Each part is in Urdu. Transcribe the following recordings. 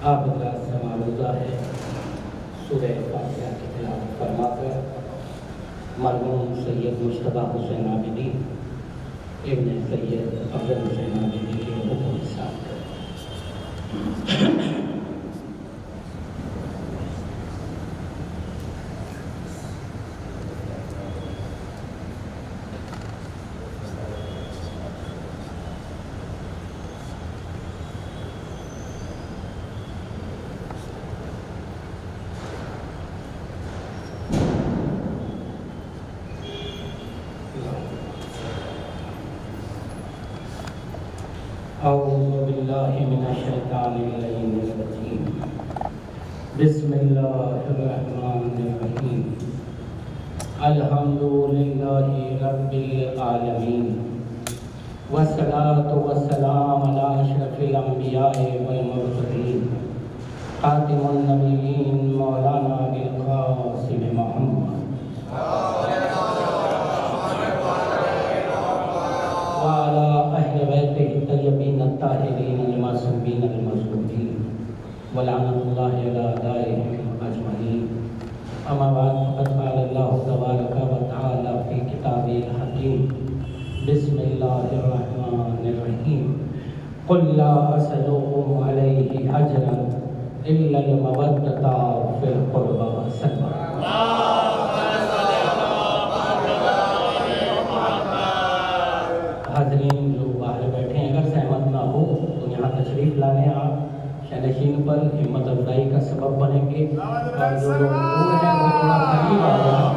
آپ حضرات سے معروضہ ہے سورہ فاتحہ کی تلاوت فرما کر مرحوم سید مصطفیٰ حسین عابدی ابن سید افضل حسین عابدی کے حکم حساب کریں۔ اعوذ باللہ من الشیطان الرجیم بسم اللہ الرحمن الرحیم الحمد للہ رب العالمین والصلاة والسلام علی اشرف الانبیاء والمرسلین خاتم النبیین مولانا ابوالقاسم محمد وعلى أهل بيته الطيبين الطاهرين المعصومين المظلومين ولعنة الله على أعدائهم أجمعين أما بعد فقد قال الله تبارك وتعالى في كتابه الحكيم بسم الله الرحمن الرحيم قل لا أسألكم عليه أجرا إلا المودة في القربى والسلوى۔ حاضرین جو باہر بیٹھے ہیں اگر سہمت نہ ہو تو یہاں تشریف لانے آپ شنشین پر ہمت افزائی کا سبب بنیں گے، اور جو لوگ دور ہیں وہ تھوڑا قریب آ جائیں۔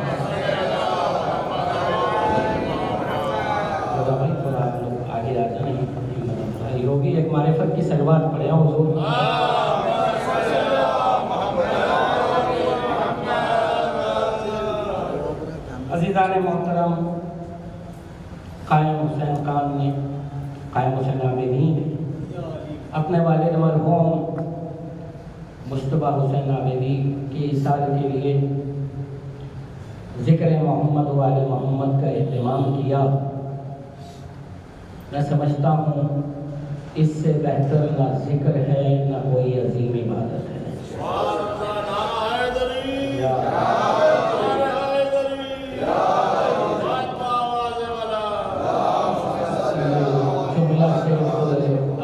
بھائی تھوڑا آپ لوگ آگے آ جائیں، ہمت افزائی ہوگی۔ ایک معرفت کی صلوات پڑھیں حضور۔ عزیزان محترم، قائم حسین خان نے، قائم حسین عابدی نے اپنے والد مرحوم مصطفیٰ حسین عابدی کی ایثار کے لیے ذکر محمد و آل محمد کا اہتمام کیا۔ میں سمجھتا ہوں اس سے بہتر نہ ذکر ہے نہ کوئی عظیم عبادت ہے۔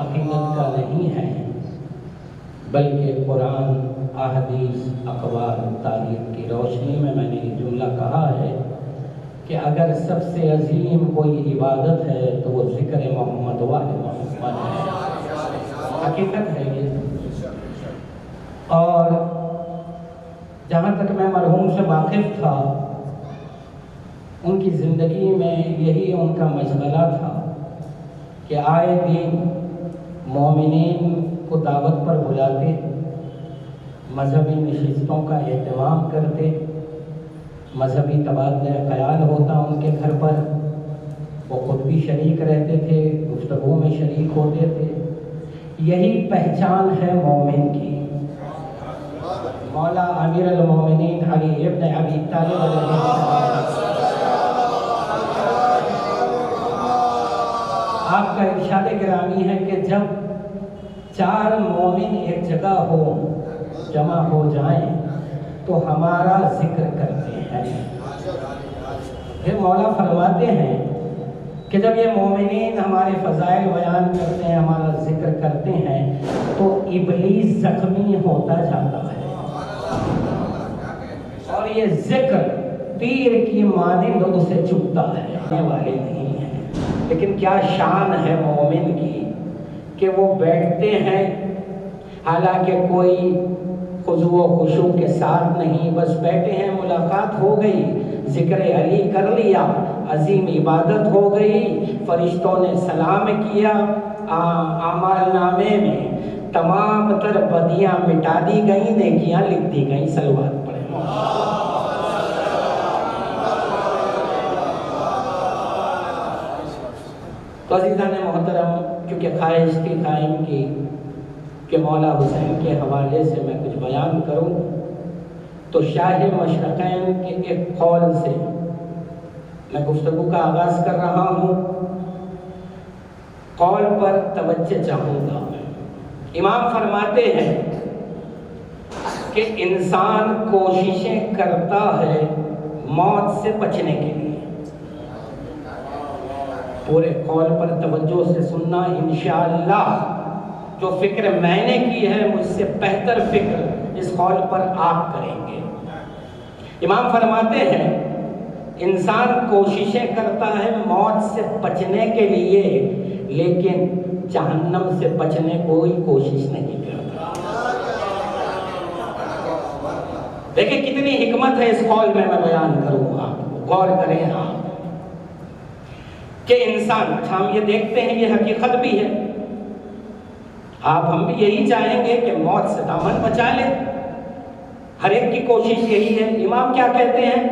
عقیدت کا نہیں ہے بلکہ قرآن، احادیث، اقوال، تاریخ کی روشنی میں نے یہ جملہ کہا ہے کہ اگر سب سے عظیم کوئی عبادت ہے تو وہ ذکر محمد و آل محمد ہے۔ حقیقت ہے یہ۔ اور جہاں تک میں مرحوم سے واقف تھا، ان کی زندگی میں یہی ان کا مشغلہ تھا کہ آئے دن مومنین کو دعوت پر بلاتے، مذہبی نشستوں کا اہتمام کرتے، مذہبی تبادلہ خیال ہوتا ان کے گھر پر، وہ خود بھی شریک رہتے تھے، گفتگو میں شریک ہوتے تھے۔ یہی پہچان ہے مومن کی۔ مولا امیر المومنین علی ابن ابی طالب علیہ السلام، آپ کا ارشاد گرامی ہے کہ جب چار مومن ایک جگہ ہو، جمع ہو جائیں تو ہمارا ذکر کرتے ہیں۔ پھر مولا فرماتے ہیں کہ جب یہ مومنین ہمارے فضائل بیان کرتے ہیں، ہمارا ذکر کرتے ہیں تو ابلیس زخمی ہوتا جاتا ہے، اور یہ ذکر تیر کی مانند اسے چبھتا ہے، آنے والے نہیں ہیں۔ لیکن کیا شان ہے مومن کی کہ وہ بیٹھتے ہیں، حالانکہ کوئی خضوع و خشوع کے ساتھ نہیں، بس بیٹھے ہیں، ملاقات ہو گئی، ذکر علی کر لیا، عظیم عبادت ہو گئی، فرشتوں نے سلام کیا، اعمال نامے میں تمام تر بدیاں مٹا دی گئیں، نیکیاں لکھ دی گئیں۔ صلوات پڑھیں۔ تو عزیزان محترم، کیونکہ خواہش تھی قائم کی کہ مولا حسین کے حوالے سے میں کچھ بیان کروں، تو شاہ مشرقین کے ایک قول سے میں گفتگو کا آغاز کر رہا ہوں۔ قول پر توجہ چاہوں گا۔ امام فرماتے ہیں کہ انسان کوششیں کرتا ہے موت سے بچنے کے لیے. پورے قول پر توجہ سے سننا. انشاءاللہ جو فکر میں نے کی ہے مجھ سے بہتر فکر اس قول پر آپ کریں گے. امام فرماتے ہیں انسان کوششیں کرتا ہے موت سے بچنے کے لیے، لیکن جہنم سے بچنے کوئی کوشش نہیں کرتا. دیکھیں کتنی حکمت ہے اس قول میں بیان کروں گا، غور کریں آپ کہ انسان، اچھا ہم یہ دیکھتے ہیں یہ حقیقت بھی ہے، آپ ہم بھی یہی چاہیں گے کہ موت سے دامن بچا لیں، ہر ایک کی کوشش یہی ہے. امام کیا کہتے ہیں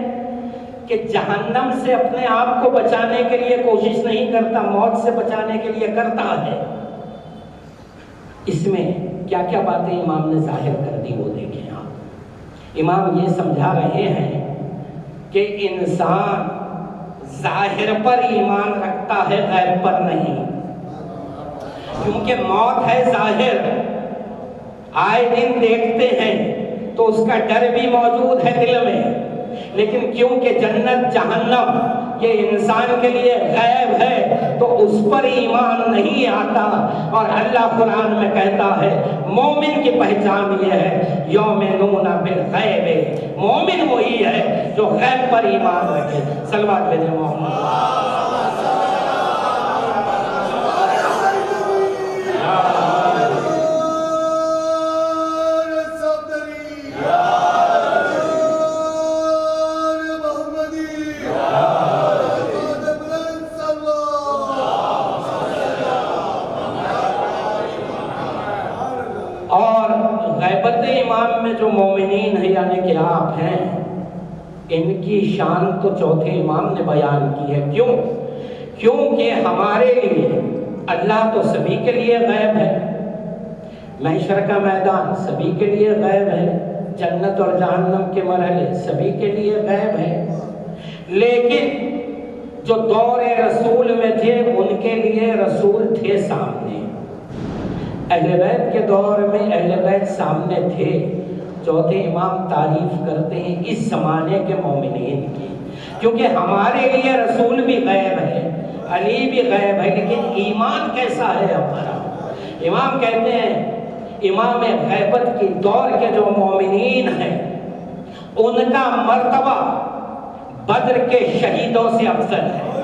کہ جہنم سے اپنے آپ کو بچانے کے لیے کوشش نہیں کرتا، موت سے بچانے کے لیے کرتا ہے. اس میں کیا کیا باتیں امام نے ظاہر کر دی وہ دیکھیں آپ. امام یہ سمجھا رہے ہیں کہ انسان ظاہر پر ایمان رکھتا ہے، غیب پر نہیں. کیونکہ موت ہے ظاہر، آئے دن دیکھتے ہیں تو اس کا ڈر بھی موجود ہے دل میں، لیکن کیونکہ جنت جہنم یہ انسان کے لیے غیب ہے تو اس پر ایمان نہیں آتا. اور اللہ قرآن میں کہتا ہے مومن کی پہچان یہ ہے یؤمنون بالغیب، مومن وہی ہے جو غیب پر ایمان رکھے. صلوات بھیجیں محمد. امام میں جو مومنین ہیں یعنی کہ آپ ہیں، ان کی شان تو چوتھے امام نے بیان کی ہے. کیوں؟ کیونکہ ہمارے لیے اللہ تو سبھی کے لیے غیب ہے، محشر کا میدان سبھی کے لیے غیب ہے، جنت اور جہنم کے مرحلے سبھی کے لیے غیب ہے. لیکن جو دور رسول میں تھے ان کے لیے رسول تھے سامنے، اہل بیت کے دور میں اہل بیت سامنے تھے. چوتھے امام تعریف کرتے ہیں اس زمانے کے مومنین کی، کیونکہ ہمارے لیے رسول بھی غیب ہے، علی بھی غیب ہے، لیکن ایمان کیسا ہے ہمارا. امام کہتے ہیں امام غیبت کی دور کے جو مومنین ہیں ان کا مرتبہ بدر کے شہیدوں سے افضل ہے.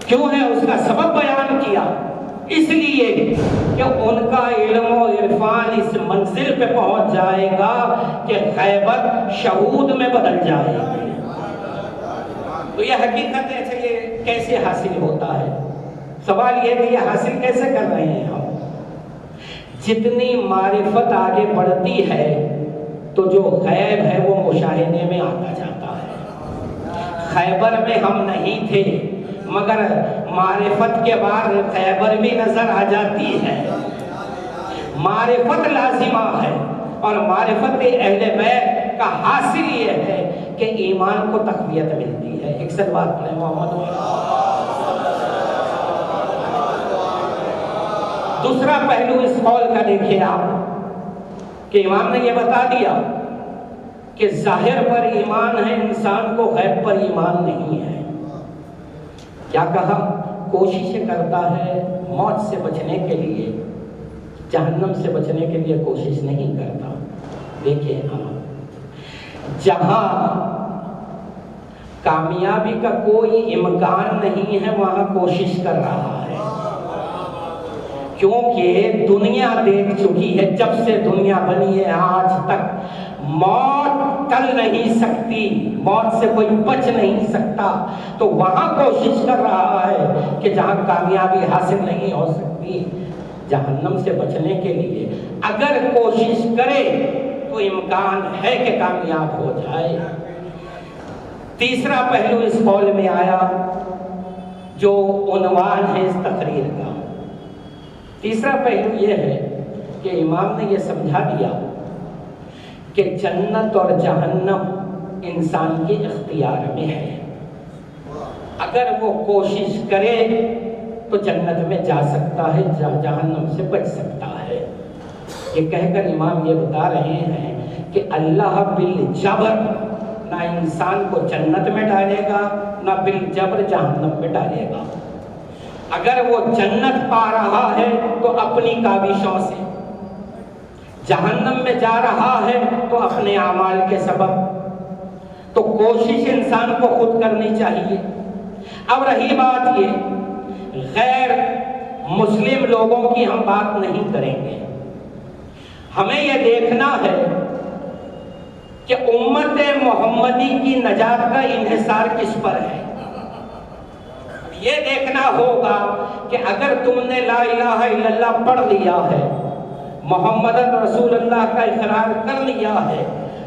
کیوں ہے؟ اس کا سبب بیان کیا. اس لیے کہ ان کا علم و عرفان اس منزل پہ پہنچ جائے گا کہ غیبت شہود میں بدل جائے گی. تو یہ حقیقت ہے. اچھا یہ کیسے حاصل ہوتا ہے؟ سوال یہ کہ یہ حاصل کیسے کر رہے ہیں ہم؟ جتنی معرفت آگے بڑھتی ہے تو جو غیب ہے وہ مشاہدے میں آتا جاتا ہے. خیبر میں ہم نہیں تھے مگر معرفت کے بعد خیبر بھی نظر آ جاتی ہے. معرفت لازمہ ہے اور معرفت اہل بیت کا حاصل یہ ہے کہ ایمان کو تقویت ملتی ہے. ایک ساتھ بات کریں محمد. دوسرا پہلو اس قول کا دیکھیں آپ کہ امام نے یہ بتا دیا کہ ظاہر پر ایمان ہے انسان کو، غیب پر ایمان نہیں ہے. کیا کہا؟ کوشش کرتا ہے موت سے بچنے کے لیے، جہنم سے بچنے کے لیے کوشش نہیں کرتا. دیکھیں جہاں کامیابی کا کوئی امکان نہیں ہے وہاں کوشش کر رہا ہے، کیونکہ دنیا دیکھ چکی ہے، جب سے دنیا بنی ہے آج تک موت ٹل نہیں سکتی، موت سے کوئی بچ نہیں سکتا. تو وہاں کوشش کر رہا ہے کہ جہاں کامیابی حاصل نہیں ہو سکتی جہنم سے بچنے کے لیے اگر کوشش کرے تو امکان ہے کہ کامیاب ہو جائے. تیسرا پہلو اس قول میں آیا جو عنوان ہے اس تقریر کا. تیسرا پہلو یہ ہے کہ امام نے یہ سمجھا دیا کہ جنت اور جہنم انسان کے اختیار میں ہے. اگر وہ کوشش کرے تو جنت میں جا سکتا ہے، جہنم سے بچ سکتا ہے. یہ کہہ کر امام یہ بتا رہے ہیں کہ اللہ بالجبر نہ انسان کو جنت میں ڈالے گا نہ بالجبر جہنم میں ڈالے گا۔ اگر وہ جنت پا رہا ہے تو اپنی کاوشوں سے، جہنم میں جا رہا ہے تو اپنے اعمال کے سبب، تو کوشش انسان کو خود کرنی چاہیے۔ اب رہی بات یہ، غیر مسلم لوگوں کی ہم بات نہیں کریں گے، ہمیں یہ دیکھنا ہے کہ امت محمدی کی نجات کا انحصار کس پر ہے۔ یہ دیکھنا ہوگا کہ اگر تم نے لا الہ الا اللہ پڑھ لیا ہے، محمد رسول اللہ کا اقرار کر لیا ہے،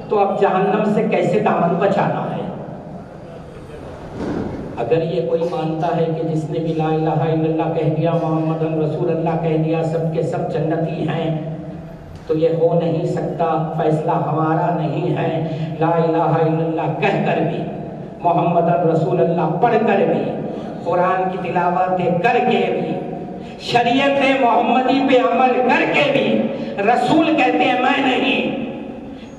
تو اب جہنم سے کیسے دامن بچانا ہے۔ اگر یہ کوئی مانتا ہے کہ جس نے بھی لا الہ الا اللہ کہہ دیا، محمد رسول اللہ کہہ دیا، سب کے سب جنتی ہیں، تو یہ ہو نہیں سکتا، فیصلہ ہمارا نہیں ہے۔ لا الہ الا اللہ کہہ کر بھی، محمد رسول اللہ پڑھ کر بھی، قرآن کی تلاوت کر کے بھی، شریعت محمدی پہ عمل کر کے بھی، رسول کہتے ہیں میں نہیں،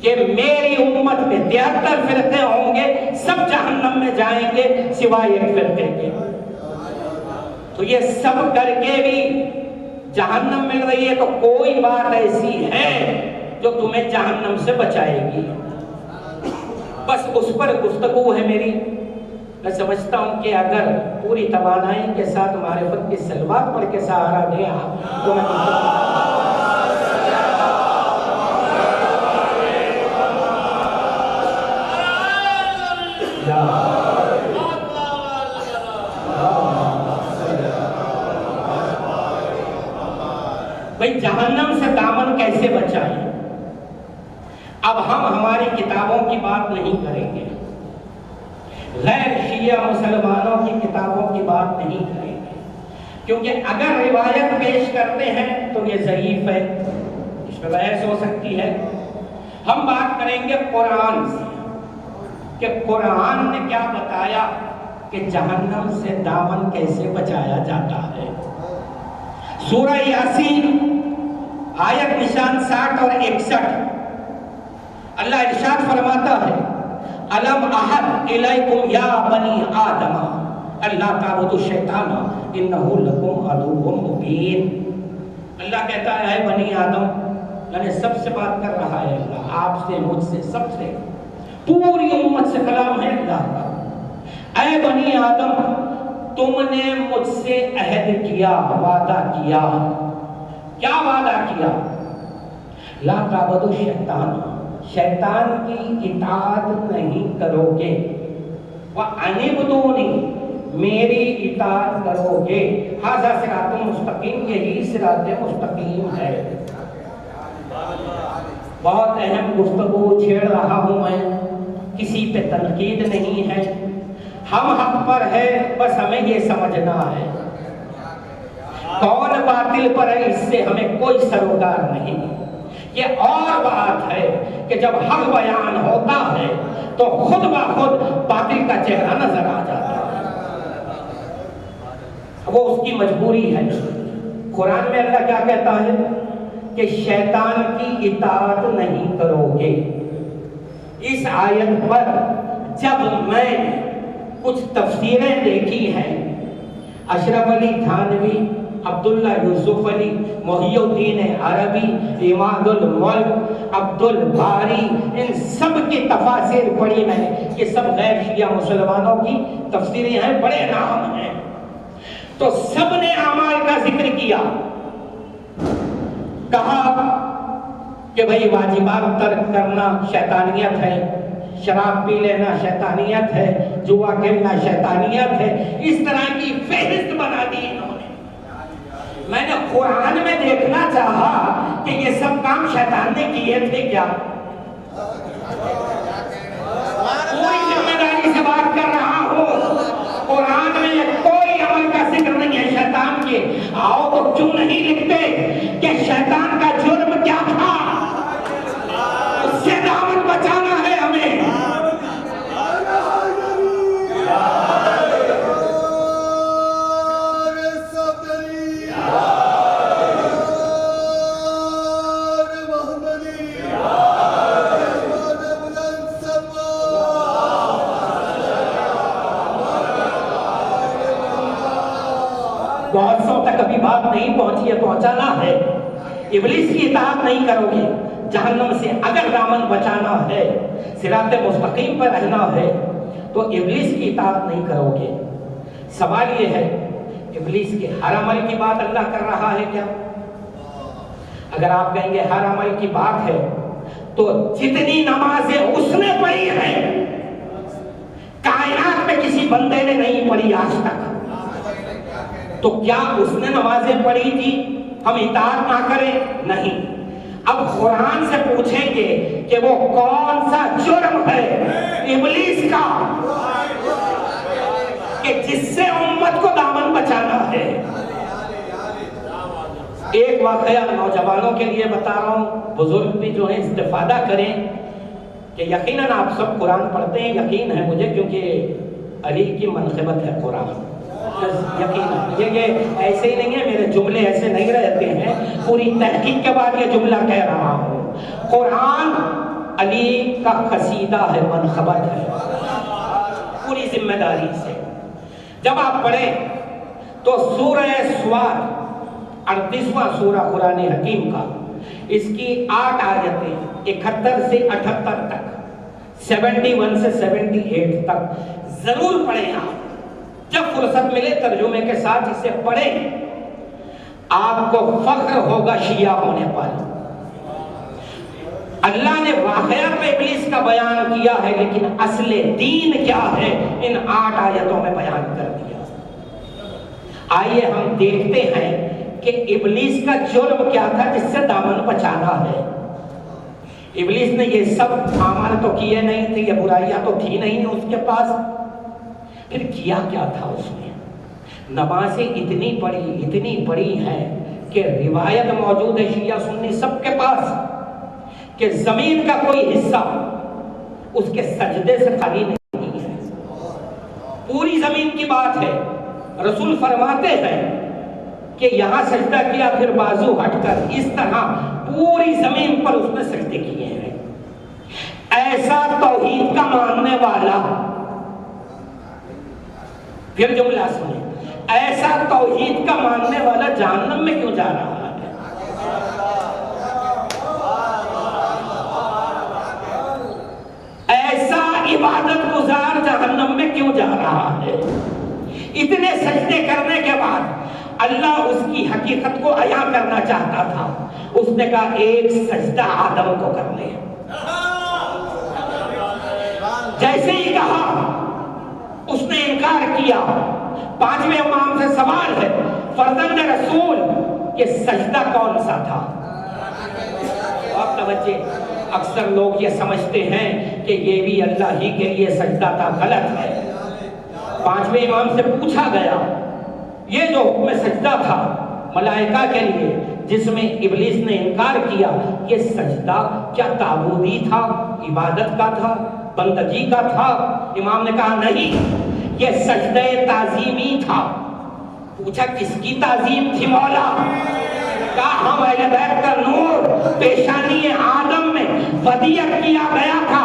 کہ میری امت میں 73 فرقے ہوں گے، سب جہنم میں جائیں گے سوائے ایک فرقے کے۔ تو یہ سب کر کے بھی جہنم مل رہی ہے، تو کوئی بات ایسی ہے جو تمہیں جہنم سے بچائے گی، بس اس پر گفتگو ہے میری۔ میں سمجھتا ہوں کہ اگر پوری توانائی کے ساتھ معرفت کی صلوات پڑھ کے سہارا دیا تو میں بھئی جہنم سے دامن کیسے بچائیں۔ اب ہم ہماری کتابوں کی بات نہیں کریں گے، غیر شیعہ مسلمانوں کی کتابوں کی بات نہیں کریں گے، کیونکہ اگر روایت پیش کرتے ہیں تو یہ ضعیف ہے، اس میں بحث ہو سکتی ہے۔ ہم بات کریں گے قرآن سے کہ قرآن نے کیا بتایا کہ جہنم سے دامن کیسے بچایا جاتا ہے۔ سورہ یاسین آیت نشان 60 اور 61، اللہ ارشاد فرماتا ہے الم احد الیکم یا بنی آدم اللہ تعبدوا الشیطان انہ لکم عدو مبین۔ اللہ کہتا ہے اے بنی آدم، یعنی سب سے بات کر رہا ہے اللہ، آپ سے، مجھ سے، سب سے، پوری امت سے کلام ہے اللہ کا۔ اے بنی آدم، تم نے مجھ سے عہد کیا، وعدہ کیا، کیا وعدہ کیا؟ لا تعبدوا الشیطان، شیطان کی اطاعت نہیں کرو گے، وَأَنِعْبُدُونِي، میری اطاعت کرو گے، ھذا صراط مستقیم، یہی صراط مستقیم ہے۔ بہت اہم گفتگو چھیڑ رہا ہوں میں، کسی پہ تنقید نہیں ہے، ہم حق پر ہے، بس ہمیں یہ سمجھنا ہے کون باطل پر ہے، اس سے ہمیں کوئی سروکار نہیں۔ یہ اور بات ہے کہ جب حق بیان ہوتا ہے تو خود بخود باطل کا چہرہ نظر آ جاتا ہے، وہ اس کی مجبوری ہے۔ قرآن میں اللہ کیا کہتا ہے کہ شیطان کی اطاعت نہیں کرو گے۔ اس آیت پر جب میں کچھ تفسیریں دیکھی ہیں، اشرف علی تھانوی، عبداللہ یوسف علی، محی الدین عربی، اماد الملک، عبد الباری، ان سب کی تفاسیر پڑھی میں نے، یہ سب غیر شیعہ مسلمانوں کی تفسیریں ہیں، بڑے نام ہیں، تو سب نے اعمال کا ذکر کیا، کہا کہ بھئی واجبات ترک کرنا شیطانیت ہے، شراب پی لینا شیطانیت ہے، جوا کھیلنا شیطانیت ہے، اس طرح کی فہرست بنا دی انہوں نے۔ میں نے قرآن میں دیکھنا چاہا کہ یہ سب کام شیطان نے کیے تھے کیا؟ کوئی ذمہ داری سے بات کر رہا ہوں، قرآن میں یہ کوئی عمل کا ذکر نہیں ہے شیطان کے، آؤ تو کیوں نہیں لکھتے کہ شیطان کا جرم کیا تھا، اس سے دامن بچانا ہے ہمیں۔ کبھی بات نہیں پہنچی ہے، پہنچانا ہے۔ ابلیس کی اطاعت نہیں کرو گے، جہنم سے اگر دامن بچانا ہے، صراط مستقیم پر رہنا ہے تو ابلیس کی اطاعت نہیں کرو گے۔ سوال یہ ہے، ابلیس کے ہر عمل کی بات اللہ کر رہا ہے کیا؟ اگر آپ کہیں گے ہر عمل کی بات ہے تو جتنی نمازیں اس نے پڑھی ہیں کائنات میں کسی بندے نے نہیں پڑھی آج تک، تو کیا اس نے نمازیں پڑھی تھی ہم اطاعت نہ کریں؟ نہیں۔ اب قرآن سے پوچھیں گے کہ وہ کون سا جرم ہے ابلیس کا کہ جس سے امت کو دامن بچانا ہے؟ ایک واقعہ نوجوانوں کے لیے بتا رہا ہوں، بزرگ بھی جو ہیں استفادہ کریں، کہ یقیناً آپ سب قرآن پڑھتے ہیں، یقین ہے مجھے، کیونکہ علی کی منقبت ہے قرآن، یقین یہ ایسے ہی نہیں ہے، میرے جملے ایسے نہیں رہتے ہیں، پوری تحقیق کے بعد یہ جملہ کہہ رہا ہوں۔ قرآن علی کا قصیدہ ہے، منقبت ہے، پوری ذمہ داری سے۔ جب آپ پڑھیں تو سورہ سواد 38واں سورہ قرآن حکیم کا، اس کی 8 آیتیں 71 سے 78 تک، 71 سے 78 تک ضرور پڑھیں آپ، جب فرصت ملے ترجمے کے ساتھ اسے پڑھیں، آپ کو فخر ہوگا شیعہ ہونے پر۔ اللہ نے واقعات میں ابلیس کا بیان کیا ہے، لیکن اصل دین کیا ہے ان 8 آیتوں میں بیان کر دیا۔ آئیے ہم دیکھتے ہیں کہ ابلیس کا جرم کیا تھا جس سے دامن بچانا ہے۔ ابلیس نے یہ سب اعمال تو کیے نہیں تھے، یہ برائیاں تو تھی نہیں اس کے پاس، پھر کیا کیا تھا اس نے؟ نمازیں اتنی پڑھی ہیں کہ روایت موجود ہے شیعہ سنی سب کے پاس کہ زمین کا کوئی حصہ اس کے سجدے سے خالی نہیں ہے، پوری زمین کی بات ہے۔ رسول فرماتے ہیں کہ یہاں سجدہ کیا، پھر بازو ہٹ کر اس طرح پوری زمین پر اس نے سجدے کیے ہیں۔ ایسا توحید کا ماننے والا، پھر جملہ سنیں، ایسا توحید کا ماننے والا جہنم میں کیوں جا رہا ہے؟ ایسا عبادت گزار جہنم میں کیوں جا رہا ہے؟ اتنے سجدے کرنے کے بعد اللہ اس کی حقیقت کو عیاں کرنا چاہتا تھا، اس نے کہا ایک سجدہ آدم کو کرنے، جیسے ہی کہا اس نے انکار کیا۔ 5ویں امام سے سوال ہے، فرزند رسول کہ سجدہ کون سا تھا؟ آپ توجہ، اکثر لوگ یہ سمجھتے ہیں کہ یہ بھی اللہ ہی کے لیے سجدہ تھا، غلط ہے۔ 5ویں امام سے پوچھا گیا یہ جو حکم سجدہ تھا ملائکہ کے لیے جس میں ابلیس نے انکار کیا، یہ سجدہ کیا تعبدی تھا، عبادت کا تھا، بندگی کا تھا؟ امام نے کہا نہیں، یہ سجدہ تعظیمی تھا۔ پوچھا کس کی تعظیم تھی مولا؟ کہا ہم اہل بیت کا نور پیشانی آدم میں ودیعت کیا گیا تھا،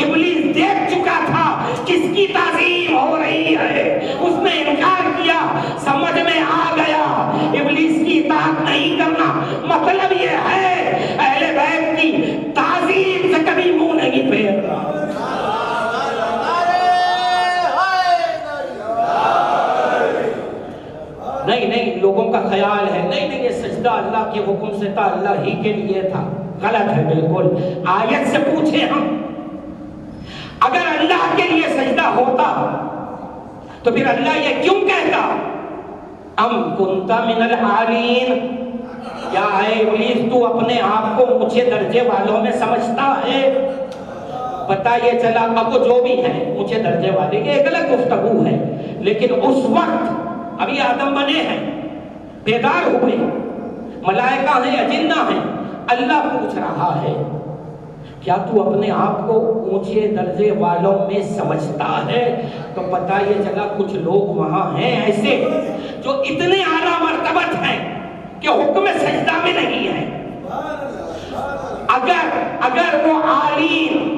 ابلیس دیکھ چکا تھا کس کی تعظیم ہو رہی ہے، اس نے انکار کیا، سمجھ میں آ گیا ابلیس کی اطاعت نہیں کرنا مطلب یہ ہے اہل بیت کی تعظیم سے کبھی منہ نہیں پھیرنا۔ نہیں، لوگوں کا خیال ہے نہیں یہ سجدہ اللہ کے حکم سے تھا، اللہ ہی کے لیے تھا، غلط ہے بالکل۔ آیت سے پوچھیں ہم، اگر اللہ کے لیے سجدہ ہوتا تو پھر اللہ یہ کیوں کہتا ام کنت من العالین؟ کیا ہے ابلیس تو اپنے آپ کو اونچے درجے والوں میں سمجھتا ہے؟ پتہ یہ چلا اب وہ جو بھی ہیں اونچے درجے والے، یہ ایک الگ گفتگو ہے، لیکن اس وقت ابھی آدم بنے ہیں، بیدار ہوئے، ملائکہ ہیں، اجنہ ہیں، اللہ پوچھ رہا ہے کیا تو اپنے آپ کو اونچے درجے والوں میں سمجھتا ہے؟ تو پتہ یہ چلا کچھ لوگ وہاں ہیں ایسے جو اتنے اعلیٰ مرتبت ہیں کہ حکم سجدہ میں نہیں ہے۔ اگر وہ عالین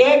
1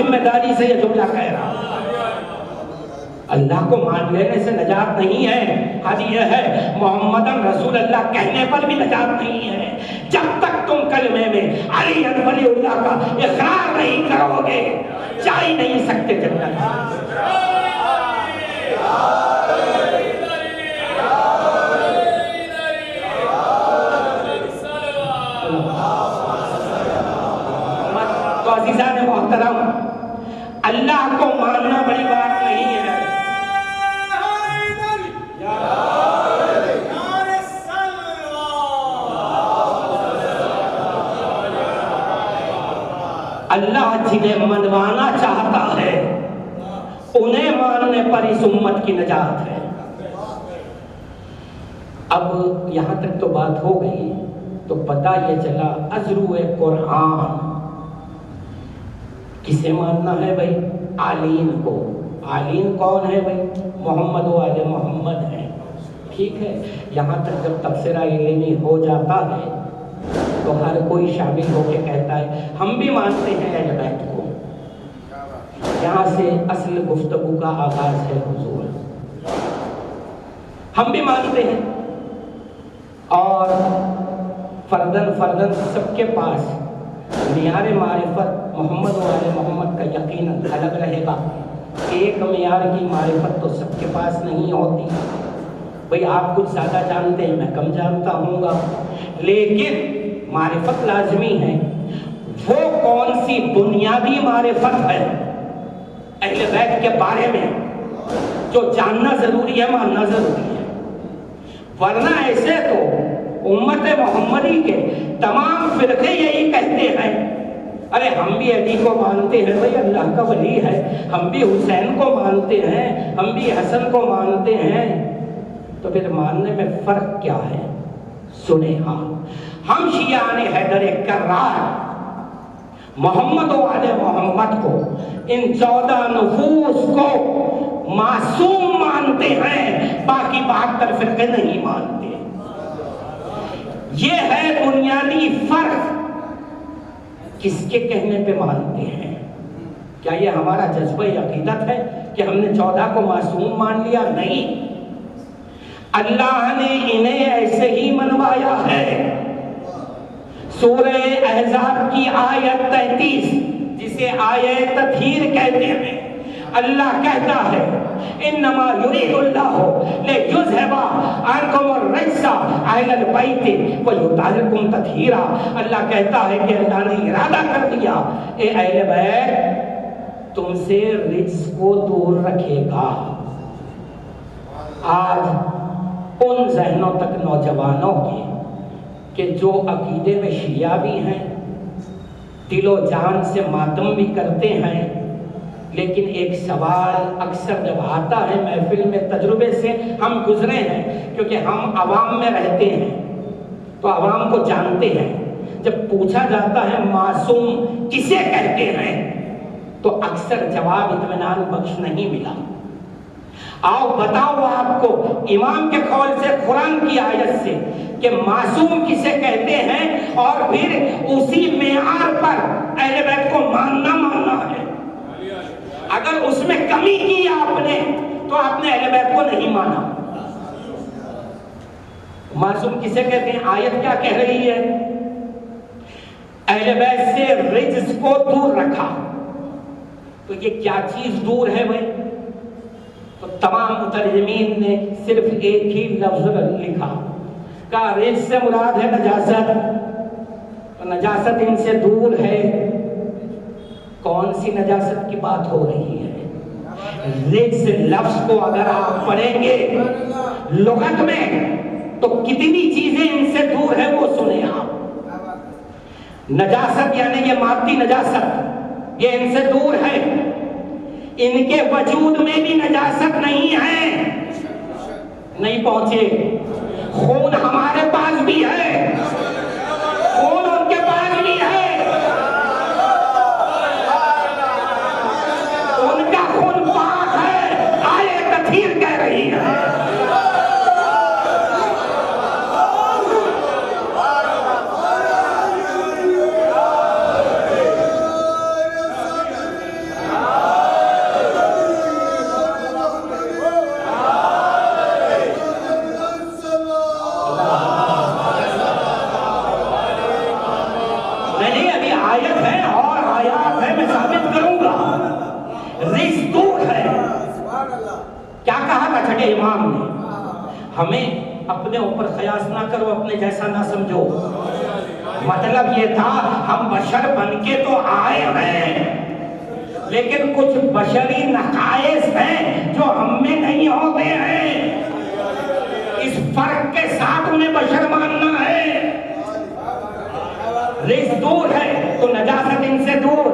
ذمہ داری سے یہ جملہ کہہ رہا ہوں۔ اللہ کو مان لینے سے نجات نہیں ہے، حال یہ ہے محمد رسول اللہ کہنے پر بھی نجات نہیں ہے۔ جب تک تم کلمے میں علی ولی اللہ کا اقرار نہیں کرو گے جا ہی نہیں سکتے جنت۔ تو عزیزان محترم، اللہ کو ماننا بڑی بات نہیں ہے۔ اللہ جنہیں منوانا چاہتا ہے انہیں ماننے پر اس امت کی نجات ہے۔ اب یہاں تک تو بات ہو گئی، تو پتہ یہ چلا ازرو قرآن کسے ماننا ہے بھائی؟ آلین کو۔ آلین کون ہے بھائی؟ محمد و آل محمد ہیں، ٹھیک ہے۔ یہاں تک جب تبصرہ علمی ہو جاتا ہے تو ہر کوئی شامل ہو کے کہتا ہے ہم بھی مانتے ہیں اہل بیت کو۔ یہاں سے اصل گفتگو کا آغاز ہے حضور، ہم بھی مانتے ہیں، اور فردن فردن سب کے پاس معیار معرفت محمد و آل محمد کا یقیناً الگ رہے گا۔ ایک معیار کی معرفت تو سب کے پاس نہیں ہوتی، بھئی آپ کچھ زیادہ جانتے ہیں میں کم جانتا ہوں گا، لیکن معرفت لازمی ہے۔ وہ کون سی بنیادی معرفت ہے اہل بیت کے بارے میں جو جاننا ضروری ہے، ماننا ضروری ہے، ورنہ ایسے تو امت محمدی کے تمام فرقے یہی کہتے ہیں ارے ہم بھی علی کو مانتے ہیں بھائی اللہ کا ولی ہے، ہم بھی حسین کو مانتے ہیں، ہم بھی حسن کو مانتے ہیں، تو پھر ماننے میں فرق کیا ہے؟ سنیں، ہاں ہم شیعان حیدر کرار محمد و آل محمد کو، ان 14 نفوس کو معصوم مانتے ہیں، باقی 72 فرقے نہیں مانتے۔ یہ ہے بنیادی فرق۔ کس کے کہنے پہ مانتے ہیں؟ کیا یہ ہمارا جذبہ عقیدت ہے کہ ہم نے 14 کو معصوم مان لیا؟ نہیں، اللہ نے انہیں ایسے ہی منوایا ہے۔ سورہ احزاب کی آیت 33 جسے آیت تطہیر کہتے ہیں، اللہ کہتا ہے انما یرید اللہ لیذھب عنکم الرجس اہل البیت ویطہرکم تطہیرا۔ اللہ کہتا ہے کہ اللہ نے ارادہ کر دیا اے اہل بیت تم سے رجس کو دور رکھے گا۔ آج ان ذہنوں تک نوجوانوں کے کہ جو عقیدے میں شیعہ بھی ہیں، دل و جان سے ماتم بھی کرتے ہیں، لیکن ایک سوال اکثر جب آتا ہے محفل میں، تجربے سے ہم گزرے ہیں کیونکہ ہم عوام میں رہتے ہیں تو عوام کو جانتے ہیں، جب پوچھا جاتا ہے معصوم کسے کہتے ہیں تو اکثر جواب اطمینان بخش نہیں ملا۔ آؤ بتاؤ آپ کو امام کے قول سے، قرآن کی آیت سے کہ معصوم کسے کہتے ہیں، اور پھر اسی معیار پر اہل بیت کو ماننا ہے۔ اگر اس میں کمی کی آپ نے تو آپ نے اہل بیت کو نہیں مانا۔ معصوم کسے کہتے ہیں؟ آیت کیا کہہ رہی ہے؟ اہل بیت سے رجس کو دور رکھا۔ تو یہ کیا چیز دور ہے بھائی؟ تو تمام مترجمین نے صرف ایک ہی لفظ لکھا، کہا رجس سے مراد ہے نجاست، تو نجاست ان سے دور ہے۔ کون سی نجاست کی بات ہو رہی ہے؟ رجس لفظ کو اگر آپ پڑھیں گے لغت میں تو کتنی چیزیں ان سے دور ہے وہ سنیں آپ۔ نجاست یعنی یہ مادی نجاست، یہ ان سے دور ہے، ان کے وجود میں بھی نجاست نہیں ہے، نہیں پہنچے۔ خون ہمارے پاس بھی ہے، خون ان کے پاس بھی ہے، ان کا خون پاک ہے، آیت تطہیر کہہ رہی ہے۔ نہیں ابھی آیت ہے اور آیات ہے، میں ثابت کروں گا۔ رزق دور ہے۔ کیا کہا تھا چھٹے امام نے؟ ہمیں اپنے اوپر قیاس نہ کرو، اپنے جیسا نہ سمجھو۔ مطلب یہ تھا ہم بشر بن کے تو آئے ہیں، لیکن کچھ بشری نقائص ہیں جو ہم میں نہیں ہوتے ہیں، اس فرق کے ساتھ انہیں بشر ماننا ہے۔ رزق دور ہے تو نجاست ان سے دور۔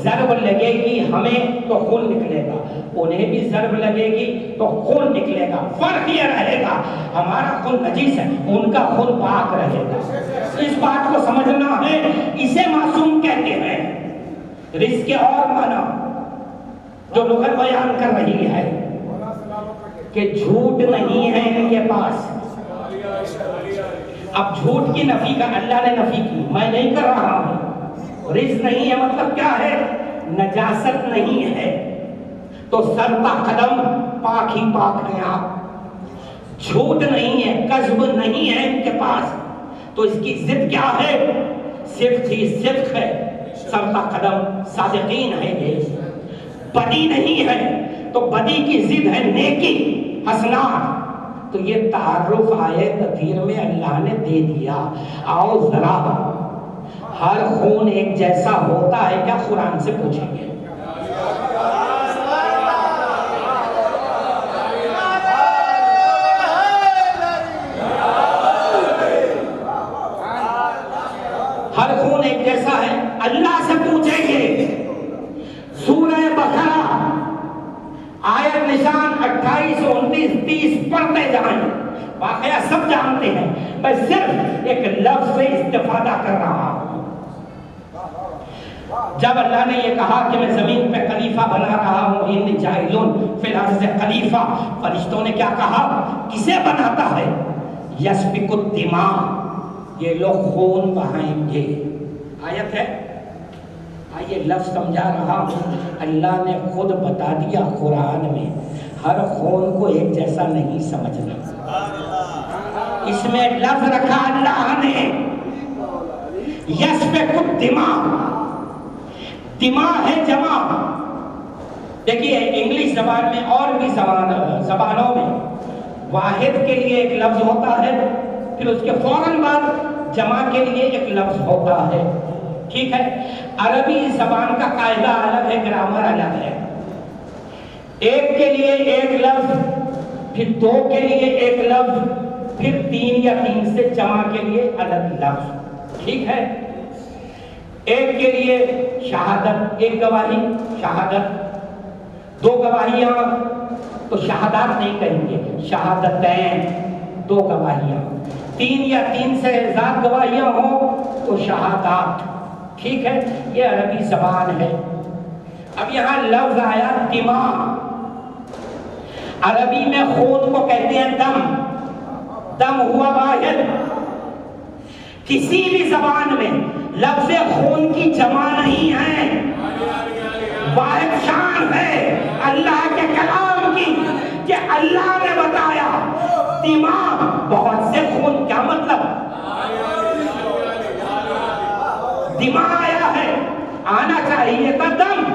ضرب لگے گی ہمیں تو خون نکلے گا، انہیں بھی ضرب لگے گی تو خون نکلے گا، فرق یہ رہے گا ہمارا خون نجیس ہے، ان کا خون پاک رہے گا۔ اس بات کو سمجھنا ہے، اسے معصوم کہتے ہیں۔ رزق کے اور معنی جو لغت بیان کر رہی ہے کہ جھوٹ نہیں ہے ان کے پاس۔ اب جھوٹ کی نفی کا اللہ نے نفی کی، میں نہیں کر رہا ہوں۔ رزق نہیں ہے مطلب کیا ہے؟ نجاست نہیں ہے، تو سر تا قدم پاک ہی پاک ہیں آپ۔ جھوٹ نہیں ہے، کذب نہیں ہے ان کے پاس، تو اس کی ضد کیا ہے؟ صدق ہی صدق ہے، سر تا قدم صادقین ہے یہ۔ بدی نہیں ہے تو بدی کی ضد ہے نیکی، حسنات۔ تو یہ تعارف آیت تطہیر میں اللہ نے دے دیا۔ آؤ ذرا، ہر خون ایک جیسا ہوتا ہے کیا؟ قرآن سے پوچھیں گے۔ ہر خون ایک جیسا ہے، اللہ سے پوچھیں گے۔ سورہ بقرہ آیت نشان 28 29 30 پڑھتے جائیں، واقعہ سب جانتے ہیں، میں صرف ایک لفظ سے استفادہ کر رہا ہوں۔ جب اللہ نے یہ کہا کہ میں زمین پہ خلیفہ بنا رہا ہوں، ان جاہلون فی الارض خلیفہ، فرشتوں نے کیا کہا؟ کسے بناتا ہے؟ یسفک الدماء، یہ لوگ خون بہائیں گے۔ آیت ہے، آئیے لفظ سمجھا رہا ہوں۔ اللہ نے خود بتا دیا قرآن میں، ہر خون کو ایک جیسا نہیں سمجھنا۔ اس میں لفظ رکھا اللہ نے یسفک الدماء، دماء ہے جمع۔ دیکھیے انگلش زبان میں اور بھی زبانوں میں واحد کے لیے ایک لفظ ہوتا ہے، پھر اس کے فوراً بعد جمع کے لیے ایک لفظ ہوتا ہے، ٹھیک ہے؟ عربی زبان کا قاعدہ الگ ہے، گرامر الگ ہے۔ ایک کے لیے ایک لفظ، پھر دو کے لیے ایک لفظ، پھر تین یا تین سے جمع کے لیے الگ لفظ، ٹھیک ہے؟ ایک کے لیے شہادت، ایک گواہی شہادت، دو گواہیاں تو شہادات نہیں کہیں گے، شہادتین، دو گواہیاں، تین یا تین سے زیادہ گواہیاں ہوں تو شہادات، ٹھیک ہے؟ یہ عربی زبان ہے۔ اب یہاں لفظ آیا دماء، عربی میں خون کو کہتے ہیں دم، دم ہوا واحد۔ کسی بھی زبان میں لفظ خون کی جمع نہیں ہے، واحد شان ہے اللہ کے کلام کی کہ اللہ نے بتایا دماء بہت سے خون، کیا مطلب؟ دماء آیا ہے، آنا چاہیے تھا دم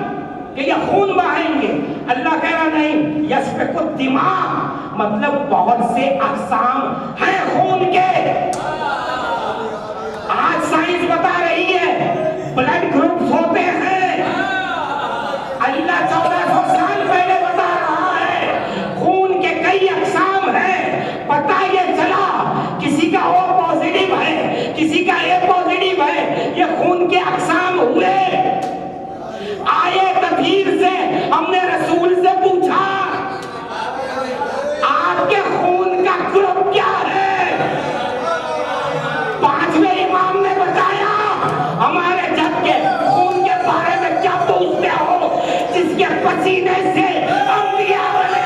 کہ یہ خون بہائیں گے، اللہ کہہ رہا نہیں، یسفک الدماء مطلب بہت سے اقسام ہیں خون کے۔ آج سائنس بتا رہی ہے بلڈ گروپس ہوتے ہیں، اللہ 1400 سال پہلے بتا رہا ہے خون کے کئی اقسام ہیں۔ پتہ یہ چلا کسی کا او پازیٹیو ہے، کسی کا اے پازیٹیو ہے، یہ خون کے اقسام ہوئے۔ آئے تطہیر سے ہم نے رسول سے پوچھا آپ کے خون کا گروپ کیا ہے؟ پانچویں امام نے بتایا ہمارے جب کے خون کے بارے میں کیا پوچھتے ہو؟ جس کے پسینے سے انبیاء بنے۔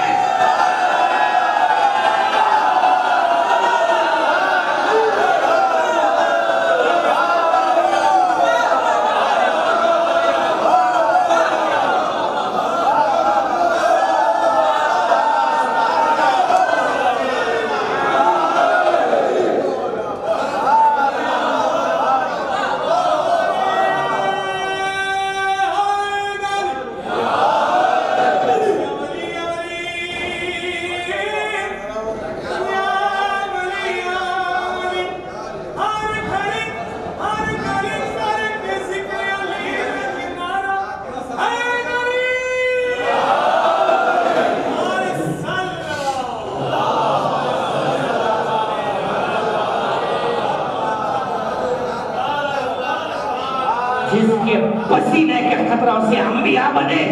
اس کے پسینے کے قطروں سے انبیاء بنے،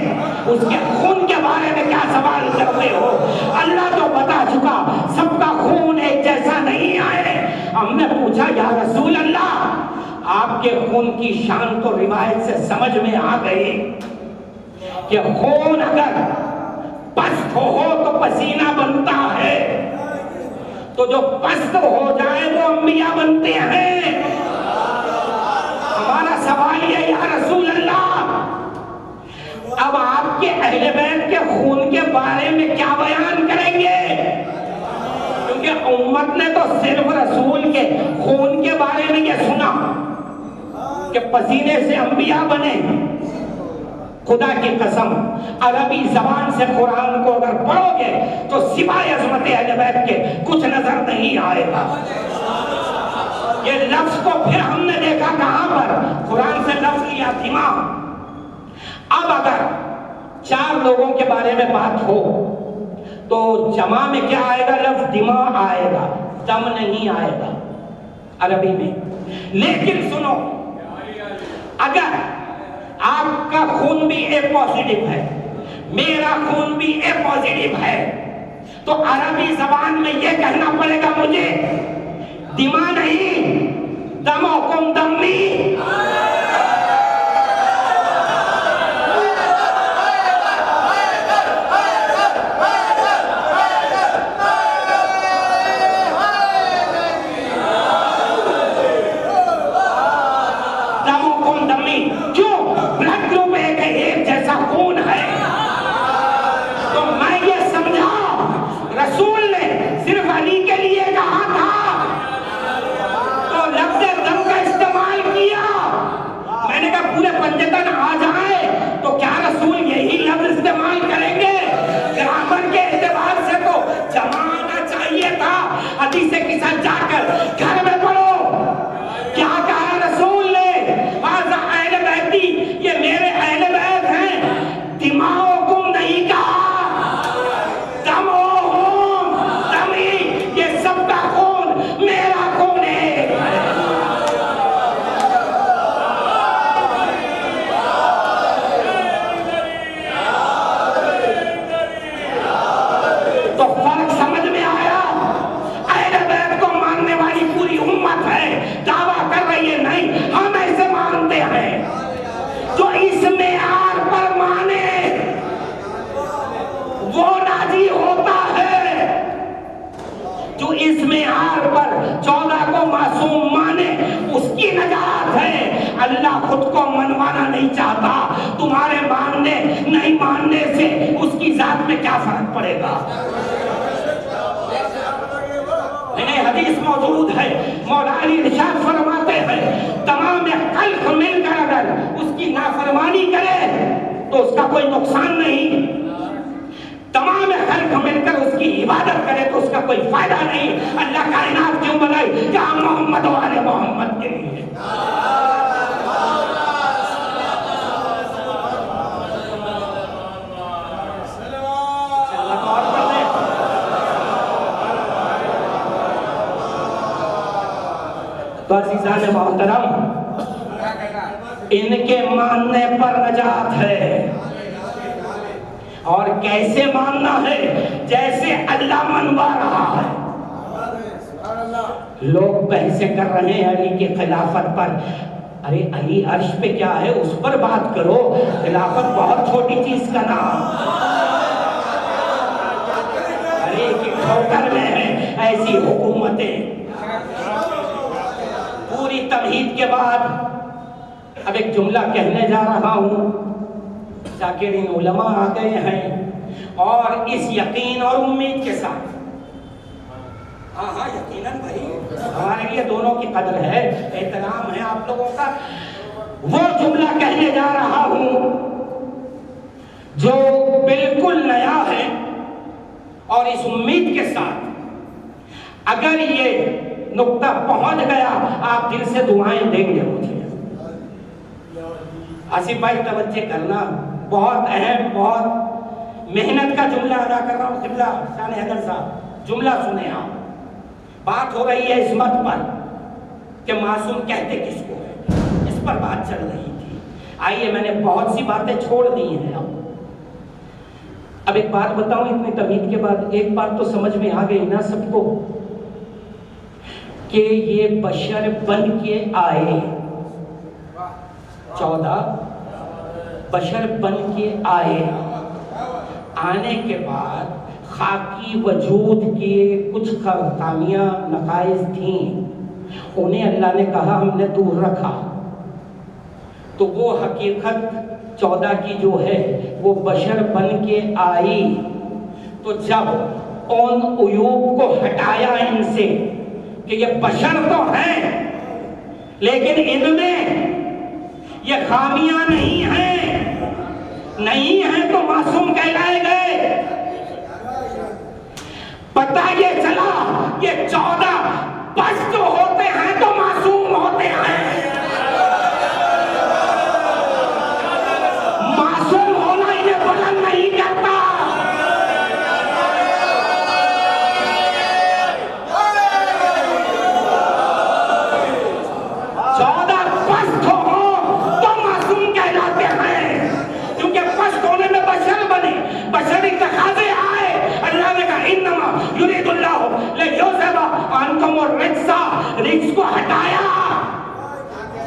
اس کے خون کے بارے میں کیا سوال کرتے ہو؟ اللہ تو بتا چکا سب کا خون ایک جیسا نہیں ہے۔ ہم نے پوچھا یا رسول اللہ آپ کے خون کی شان تو روایت سے سمجھ میں آ گئی کہ خون اگر پست ہو تو پسینہ بنتا ہے، تو جو پست ہو جائے وہ انبیاء بنتے ہیں۔ ہمارا سوال یہ یا رسول اللہ اب آپ کے اہل بیت کے خون کے بارے میں کیا بیان کریں گے؟ کیونکہ امت نے تو صرف رسول کے خون کے بارے میں یہ سنا کہ پسینے سے انبیاء بنے۔ خدا کی قسم عربی زبان سے قرآن کو اگر پڑھو گے تو سوائے عظمت اہل بیت کے کچھ نظر نہیں آئے گا۔ یہ لفظ کو پھر ہم نے دیکھا کہاں پر؟ قرآن سے لفظ لیا دماغ۔ اب اگر 4 لوگوں کے بارے میں بات ہو تو جمع میں کیا آئے گا؟ لفظ دماغ آئے گا، دم نہیں آئے گا عربی میں۔ لیکن سنو، اگر آپ کا خون بھی اے پوزیٹو ہے، میرا خون بھی اے پوزیٹو ہے، تو عربی زبان میں یہ کہنا پڑے گا مجھے دماغ نہیں، دمکم دمی۔ حدیث کے ساتھ جا کر گھر میں پڑھو کیا کہا رسول نے، آزا اہل بیتی، یہ میرے اہل بیت ہیں، دماغکم نہیں کہا، دموہم دمی، یہ سب کا خون میرا خون ہے۔ تو فرق سمجھ میں آیا؟ دعویٰ کر رہی ہے نہیں، ہم ایسے مانتے ہیں جو اس معیار پر مانے وہ ناجی ہوتا ہے، جو اس معیار پر 14 کو معصوم مانے اس کی نجات ہے۔ اللہ خود کو منوانا نہیں چاہتا، تمہارے ماننے نہیں ماننے سے اس کی ذات میں کیا فرق پڑے گا؟ حدیث موجود ہے، مولا علی ارشاد فرماتے ہیں تمام خلق مل کر اگر اس کی نافرمانی کرے تو اس کا کوئی نقصان نہیں، تمام خلق مل کر اس کی عبادت کرے تو اس کا کوئی فائدہ نہیں۔ اللہ کائنات کیوں بنائی؟ کیا محمد و آل محمد کے لیے۔ تو عزیزان محترم، ان کے ماننے پر نجات ہے، اور کیسے ماننا ہے؟ جیسے اللہ منوا رہا ہے۔ لوگ بحث کر رہے ہیں علی کی خلافت پر، ارے علی عرش پہ کیا ہے اس پر بات کرو، خلافت بہت چھوٹی چیز کا نام، ارے کہ ٹھوکر میں ہے ایسی حکومتیں۔ پوری تمہید کے بعد اب ایک جملہ کہنے جا رہا ہوں، ذاکرین علماء آ گئے ہیں اور اس یقین اور امید کے ساتھ، ہاں یقیناً بھائی ہمارے لیے دونوں کی قدر ہے، احترام ہے آپ لوگوں کا، وہ جملہ کہنے جا رہا ہوں جو بالکل نیا ہے، اور اس امید کے ساتھ اگر یہ نقطہ پہنچ گیا آپ دل سے دعائیں دیں گے مجھے۔ آصف بھائی توجہ کرنا، بہت اہم، بہت محنت کا جملہ ادا کر رہا ہوں۔ قبلہ شان حیدر صاحب جملہ سنیں آپ، بات ہو رہی ہے عصمت پر کہ معصوم کہتے کس کو ہے، اس پر بات چل رہی تھی۔ آئیے میں نے بہت سی باتیں چھوڑ دی ہیں. اب ایک بات بتاؤں اتنی تمہید کے بعد، ایک بات تو سمجھ میں آ گئی نا سب کو کہ یہ بشر بن کے آئے، 14 بشر بن کے آئے. آنے کے بعد خاکی وجود کے کچھ خامیاں نقائص تھیں، انہیں اللہ نے کہا ہم نے دور رکھا. تو وہ حقیقت 14 کی جو ہے وہ بشر بن کے آئی. تو جب ان عیوب کو ہٹایا ان سے کہ یہ بشر تو ہیں لیکن ان میں یہ خامیاں نہیں ہیں تو معصوم کہلائے گئے. پتہ یہ چلا یہ 14 بس جو ہوتے ہیں تو معصوم ہوتے ہیں. معصوم ہونا انہیں بلند نہیں کرتا. بشری تقاضے آئے، اللہ نے کہا انما یرید اللہ لیذھب عنکم الرجس، رجس کو ہٹایا.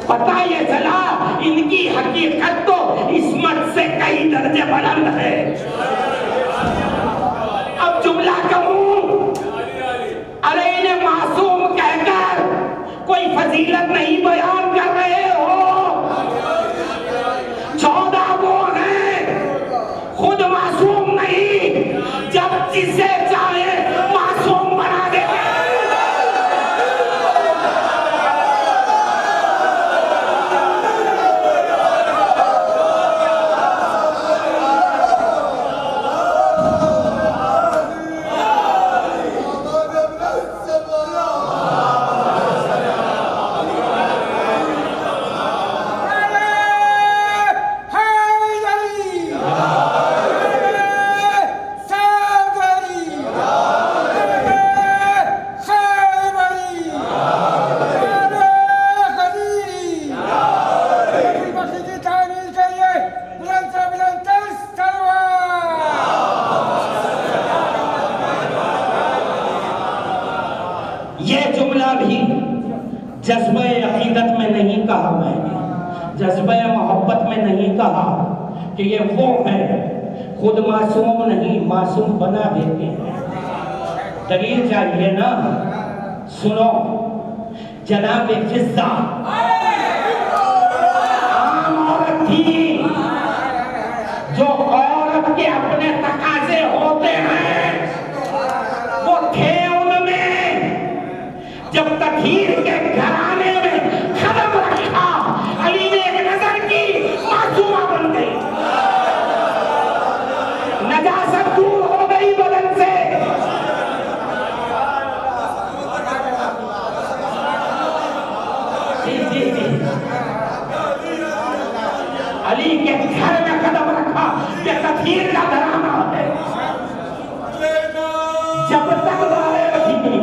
پتہ یہ چلا ان کی حقیقت تو عصمت سے کئی درجے بلند ہے. اب جملہ کہوں، ارے انہیں معصوم کہہ کر کوئی فضیلت نہیں بیان کر رہے ہو. 14 وہ ہیں خود معصوم نہیں، جب جسے چاہے معصوم بنا دے. جذبہ عقیدت میں نہیں کہا میں نے، جذبہ محبت میں نہیں کہا کہ یہ وہ ہے، خود معصوم نہیں معصوم بنا دیتے ہیں. دلیل چاہیے نا. سنو، جناب فضہ عام عورت تھی جو عورت کے اپنے تقاضے ہوتے ہیں وہ تھے ان میں. جب تطہیر کے گھرانے میں قدم رکھا علی نے ایک نظر کی معصومہ بن گئی، نجاست دور ہو گئی بدن سے. جی علی کے گھر میں قدم رکھا، یہ تطہیر کا گھرانہ ہے. جب تک ظاہر تھی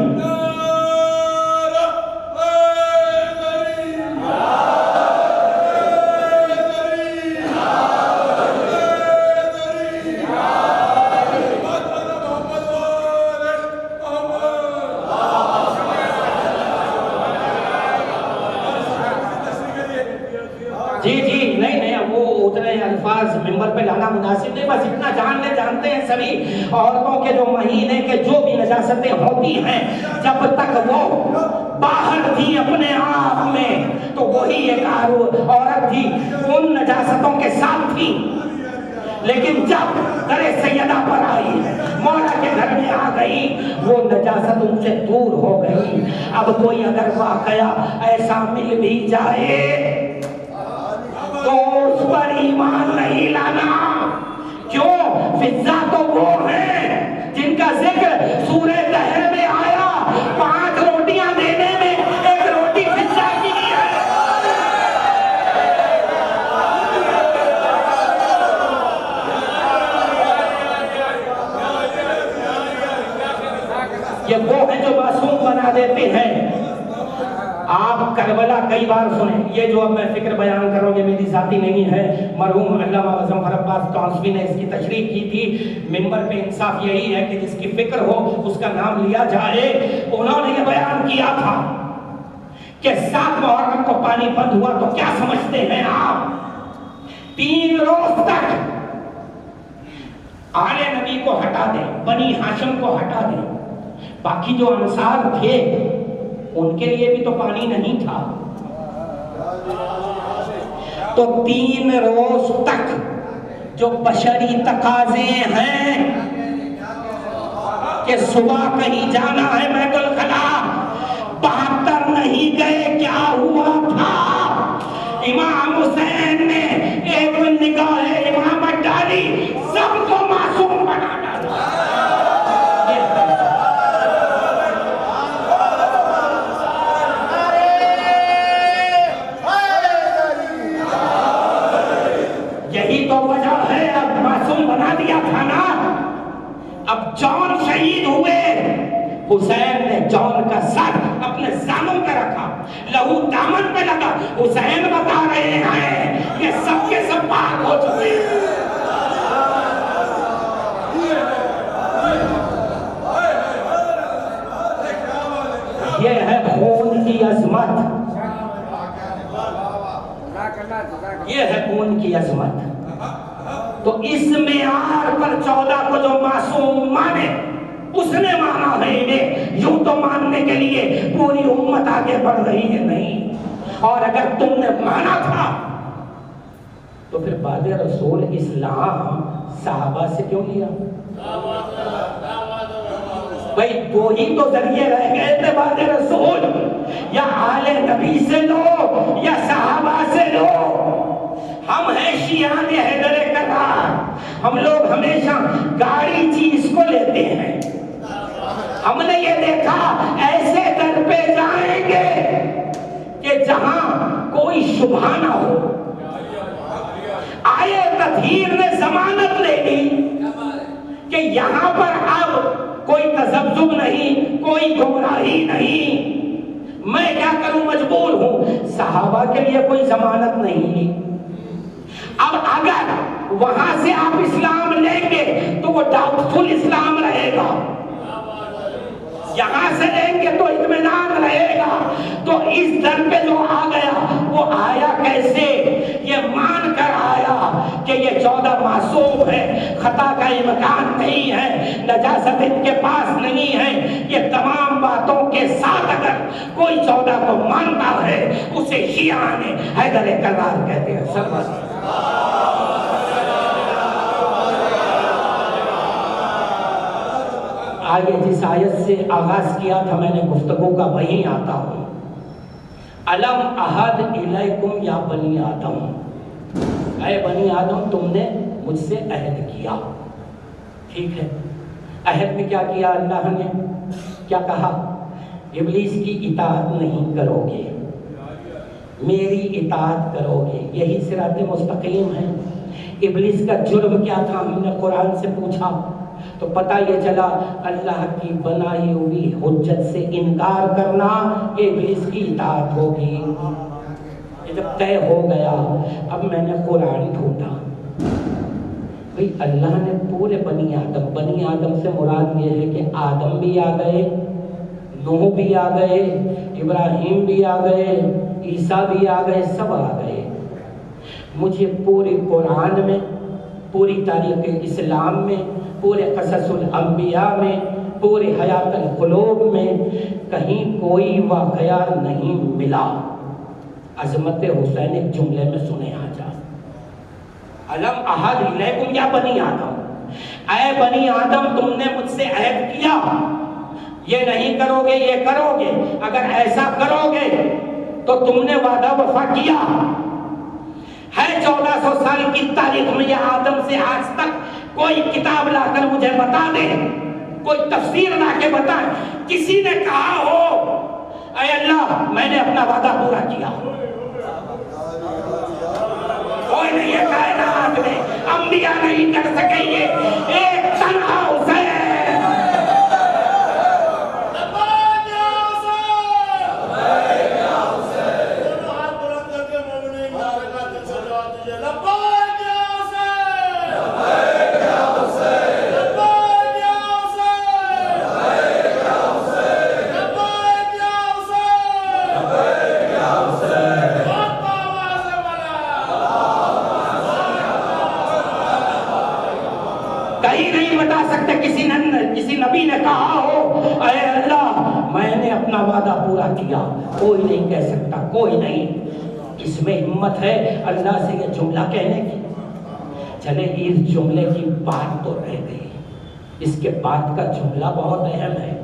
الفاظ ممبر پہ لانا مناسب نہیں. بس اتنا جانتے ہیں سبھی عورتوں کے جو مہینے کے جو بھی نجاستیں ہوتی ہیں جب تک وہ باہر تھی اپنے آپ میں تو وہی ایک عورت تھی، ان نجاستوں کے ساتھ تھی. لیکن جب در سیدہ پر آئی، مولا کے گھر میں آ گئی، وہ نجاست ان سے دور ہو گئی. اب کوئی اگر واقعہ ایسا مل بھی جائے تو اس پر ایمان نہیں لانا. کیوں؟ فضہ تو وہ ہیں جن کا ذکر سورہ دہر میں آیا، 5 روٹیاں دینے میں 1 روٹی فضہ کی ہے. یہ وہ ہیں جو معصوم بنا دیتے ہیں. آپ کربلا کئی بار سنیں. یہ جو اب میں فکر بیان کر رہا ہوں یہ میری ذاتی نہیں ہے, مرحوم علامہ مظفر عباس تانسوی نے اس کی تشریح کی تھی. منبر پہ انصاف یہی ہے کہ جس کی فکر ہو اس کا نام لیا جائے. انہوں نے یہ بیان کیا تھا کہ 7 محرم کو پانی بند ہوا تو کیا سمجھتے ہیں آپ, 3 روز تک آل نبی کو ہٹا دیں, بنی ہاشم کو ہٹا دیں, باقی جو انصار تھے ان کے لیے بھی تو پانی نہیں تھا. تو 3 روز تک جو بشری تقاضے ہیں کہ صبح کہیں جانا ہے بیت الخلا, 72 نہیں گئے, کیا ہوا تھا؟ امام حسین نے ایک نگاہ امامت ڈالی, سب کو معصوم بنا ڈالا. یہی تو وجہ ہے, اب معصوم بنا دیا تھا نا. اب جان شہید ہوئے, حسین نے جان کا سر اپنے زامن پہ رکھا, لہو دامن پہ لگا. حسین بتا رہے ہیں کہ سب کے سب پاک ہو چکے ہیں. یہ ہے خون کی عظمت, یہ ہے خون کی عظمت. تو اس معیار پر 14 کو جو معصوم مانے اس نے مانا ہے انہیں. یوں تو ماننے کے لیے پوری امت آگے بڑھ رہی ہے نہیں. اور اگر تم نے مانا تھا تو پھر بعد رسول اسلام صحابہ سے کیوں لیا؟ بھئی 2 ہی تو ذریعے رہ گئے تھے بعد رسول, یا آل نبی سے لو یا صحابہ سے لو. ہم ہیں شیعان حیدر کرار, ہم لوگ ہمیشہ گاڑی چیز کو لیتے ہیں. ہم نے یہ دیکھا ایسے در پہ جائیں گے کہ جہاں کوئی شبہ نہ ہو. آئے تطہیر نے ضمانت لے لی کہ یہاں پر اب کوئی تذبذب نہیں, کوئی گمراہی نہیں. میں کیا کروں, مجبور ہوں. صحابہ کے لیے کوئی ضمانت نہیں. اب اگر وہاں سے آپ اسلام لیں گے تو وہ ڈاؤٹ فل اسلام رہے گا, یہاں سے لیں گے تو اطمینان رہے گا. تو اس در پہ جو آ گیا وہ آیا کیسے؟ یہ مان کر آیا کہ یہ 14 معصوم ہے, خطا کا امکان نہیں ہے, نجاست ان کے پاس نہیں ہے. یہ تمام باتوں کے ساتھ اگر کوئی 14 کو مانتا ہے اسے شیعان حیدر کرار کہتے ہیں. سب آگے جس آیت سے آغاز کیا تھا میں نے گفتگو کا وہیں آتا ہوں. الم احد الیکم یا بنی آدم, اے بنی آدم تم نے مجھ سے عہد کیا. ٹھیک ہے, عہد میں کیا کیا اللہ نے؟ کیا کہا؟ ابلیس کی اطاعت نہیں کرو گے, میری اطاعت کرو گے. یہی صراط مستقیم ہے. ابلیس کا جرم کیا تھا؟ ہم نے قرآن سے پوچھا تو پتہ یہ چلا اللہ کی بنائی ہوئی حجت سے انکار کرنا ابلیس کی اطاعت ہوگی. یہ جب طے ہو گیا اب میں نے قرآن ڈھونڈا. بھئی اللہ نے پورے بنی آدم سے مراد یہ ہے کہ آدم بھی آ گئے, نوح بھی آ گئے, ابراہیم بھی آ گئے, عیسیٰ بھی آ گئے, سب آ گئے. مجھے پورے قرآن میں, پوری تاریخ اسلام میں, پورے قصص الانبیاء میں, پورے حیات القلوب میں کہیں کوئی واقعہ نہیں ملا. عظمت حسین ایک جملے میں سنے آ جا. الم احد الیکم یا بنی آدم, اے بنی آدم تم نے مجھ سے عہد کیا, یہ نہیں کرو گے یہ کرو گے. اگر ایسا کرو گے تو تم نے وعدہ وفا کیا ہے. 1400 سال کی تاریخ میں یہ آدم سے آج تک کوئی کتاب لا کر مجھے بتا دے, کوئی تفسیر لا کے بتائے, کسی نے کہا ہو اے اللہ میں نے اپنا وعدہ پورا کیا. کوئی نہیں ہے کائنات میں, انبیاء نہیں کر سکیں گے. ایک تنہا حسین, وہی نہیں بتا سکتے کسی نبی نے کہا ہو اے اللہ میں نے اپنا وعدہ پورا کیا، کوئی نہیں کہہ سکتا، کوئی نہیں۔ اس میں ہمت ہے اللہ سے یہ جملہ کہنے کی؟ چلے اس جملے کی بات تو رہ گئی، اس کے بعد کا جملہ بہت اہم ہے۔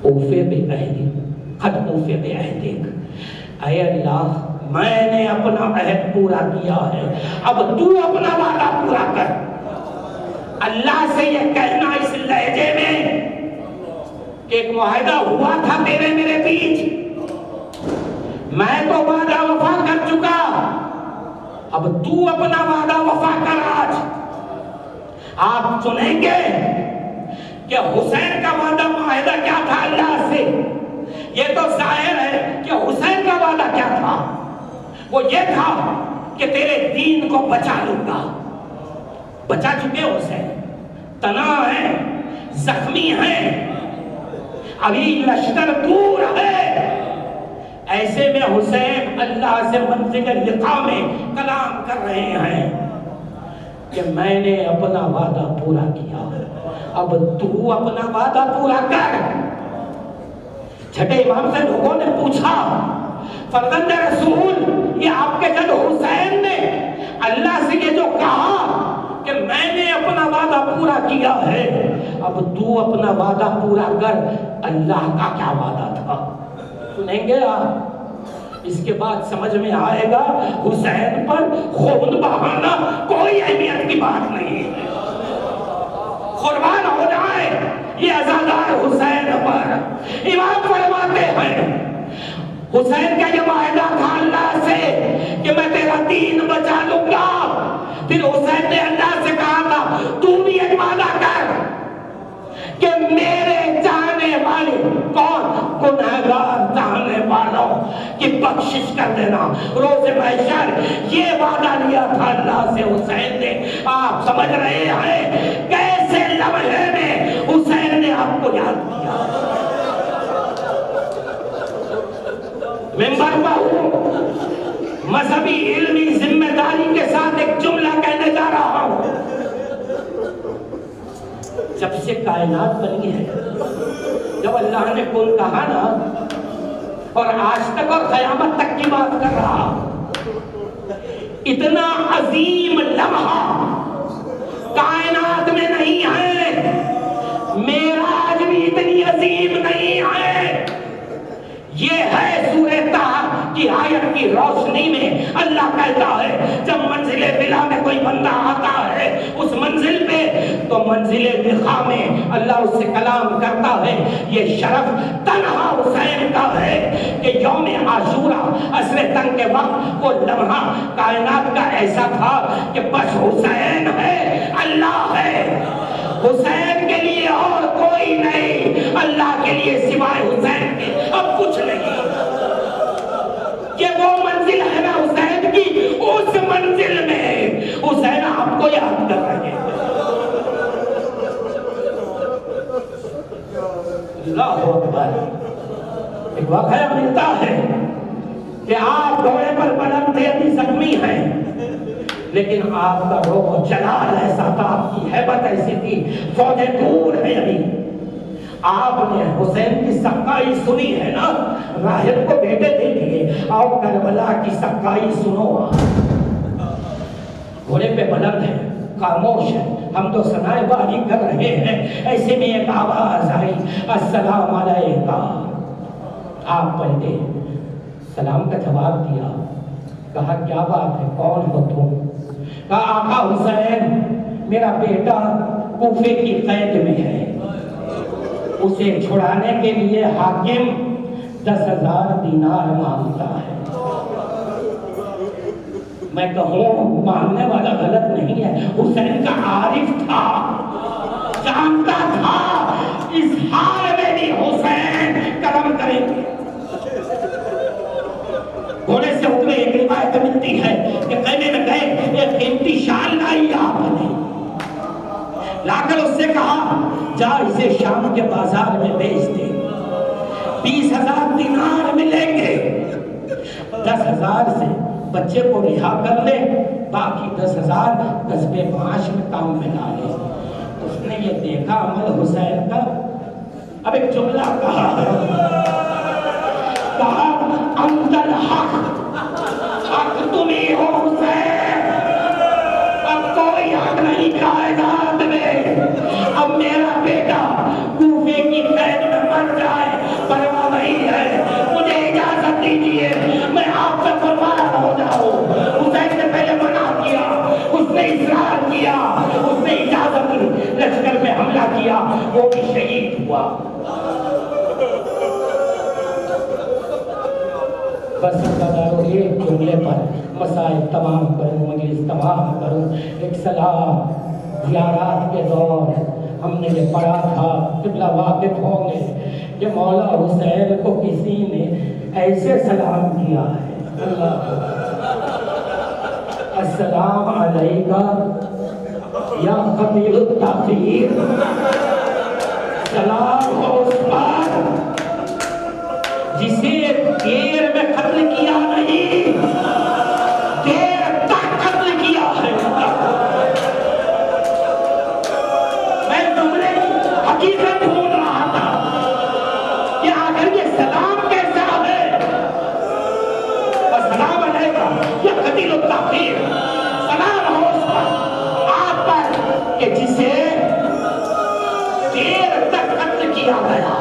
اوفے بعہدک، قد اوفے بعہدک، اے اللہ میں نے اپنا عہد پورا کیا ہے، اب تو اپنا وعدہ پورا کر۔ اللہ سے یہ کہنا اس لہجے میں کہ ایک معاہدہ ہوا تھا تیرے میرے بیچ، میں تو وعدہ وفا کر چکا، اب تو اپنا وعدہ وفا کر۔ آج آپ سنیں گے کہ حسین کا وعدہ معاہدہ کیا تھا اللہ سے؟ یہ تو ظاہر ہے کہ حسین کا وعدہ کیا تھا؟ وہ یہ تھا کہ تیرے دین کو بچا لوں گا۔ بچا چکے حسین، تنا ہے، زخمی ہیں، ابھی لشکر دور ہے، ایسے میں حسین اللہ سے منزل لقاء میں کلام کر رہے ہیں کہ میں نے اپنا وعدہ پورا کیا، اب تو اپنا وعدہ پورا کر۔ چھٹے امام سے لوگوں نے پوچھا فرزند رسول یہ آپ کے جد حسین نے اللہ سے یہ جو کہا کہ میں نے اپنا وعدہ پورا کیا ہے، اب تو اپنا وعدہ پورا کر، اللہ کا کیا وعدہ تھا؟ سنیں گے آپ، اس کے بعد سمجھ میں آئے گا حسین پر خون بہانا کوئی اہمیت کی بات نہیں ہے۔ قربان ہو جائے یہ عزادار حسین پر۔ امام فرماتے ہیں حسین کا یہ معاہدہ تھا اللہ سے کہ میں تیرا دین بچا لوں گا، پھر حسین نے اللہ سے کہا تھا تو بھی ایک وعدہ کر کہ میرے چاہنے والے کون گنہگار چاہنے والوں کی بخشش کر دینا روز محشر۔ یہ وعدہ لیا تھا اللہ سے حسین نے۔ آپ سمجھ رہے ہیں کیسے لمحے میں حسین نے آپ کو یاد کیا۔ ممبر پر ہوں، مذہبی علمی ذمہ داری کے ساتھ ایک جملہ کہنے جا رہا ہوں۔ جب سے کائنات بنی ہے، جب اللہ نے کن کہا نا، اور آج تک اور قیامت تک کی بات کر رہا، اتنا عظیم لمحہ کائنات میں نہیں ہے، معراج بھی اتنی عظیم نہیں ہے۔ یہ ہے سورہ طٰہٰ کی آیت کی روشنی میں اللہ کہتا ہے جب منزل بلا میں کوئی بندہ آتا ہے اس منزل پہ تو منزل بخا میں اللہ اس سے کلام کرتا ہے۔ یہ شرف تنہا حسین کا ہے کہ یوم عاشوراء عصر تنگ کے وقت وہ لمحہ کائنات کا ایسا تھا کہ بس حسین ہے، اللہ ہے، حسین کے لیے اور کوئی نہیں، اللہ کے لیے سوائے حسین کے اب کچھ نہیں۔ یہ وہ منزل ہے نا حسین کی، اس منزل میں حسین آپ کو یاد کر رہے ہیں۔ اللہ اکبر۔ ایک واقعہ ملتا ہے کہ آپ گھوڑے پر بلند تھے، ابھی زخمی ہیں، لیکن آپ کا روح جلال ایسا تھا، آپ کی ہیبت ایسی تھی، فوجیں دور ہیں ابھی۔ آپ نے حسین کی سقائی سنی ہے نا، راہب کو بیٹے دے دیے، آؤ کربلا کی سقائی سنو۔ گھوڑے پہ بلند ہے، خاموش ہے، ہم تو ثنائے باری کر رہے ہیں، ایسے میں ایک آواز آئی السلام علیکہ۔ آپ پلٹے، سلام کا جواب دیا، کہا کیا بات ہے، کون ہو تم؟ کہا آقا حسین میرا بیٹا کوفے کی قید میں ہے، اسے چھڑانے کے لیے حاکم 10,000 دینار مانگتا ہے۔ میں کہوں مانگنے والا غلط نہیں ہے، حسین کا عارف تھا، جانتا تھا اس حال میں بھی حسین کرم کریں گے۔ گھوڑے سے اترے، ایک روایت ملتی ہے کہ قیمے میں گئے، ایک قیمتی شال لائی آپ نے، لا کر اس سے کہا جا اسے شام کے بازار میں بیچ دے، 20,000 دینار ملیں گے، 10,000 سے بچے کو رہا کر لے، باقی 10,000 قصبے معاش میں کام میں ڈالے. اس نے یہ دیکھا عمل حسین کا. اب ایک جملہ کہا انت الحق، حق تمہیں ہو حسین، اب کوئی حق نہیں کائنات میں. اب میرا بیٹا کوفے کی قید میں مر جائے پرواہ نہیں ہے، مجھے اجازت دیجیے میں آپ سے قربان ہو جاؤں. حسین نے پہلے منع کیا، اس نے اصرار کیا، اس نے اجازت دی، لشکر میں حملہ کیا، وہ بھی شہید ہوا. بس ایک جملے پر مسائل تمام کروں، مجلس تمام کروں. ایک سلام زیارات کے دور ہم نے یہ پڑھا تھا، قبلہ واقف ہوں گے کہ مولا حسین کو کسی نے ایسے سلام کیا ہے. اللہ السلام علیکہ یا قتیل التاخیر، سلام ہو اس پر جسے دیر میں قتل کیا نہیں، دیر تک قتل کیا ہے. میں جملے حقیقت ڈھونڈ رہا تھا کہ آخر یہ سلام کیسا ہے. السلام علیکم یا قتیل التاخیر، سلام ہو اس پر آپ پر کہ جسے دیر تک قتل کیا گیا.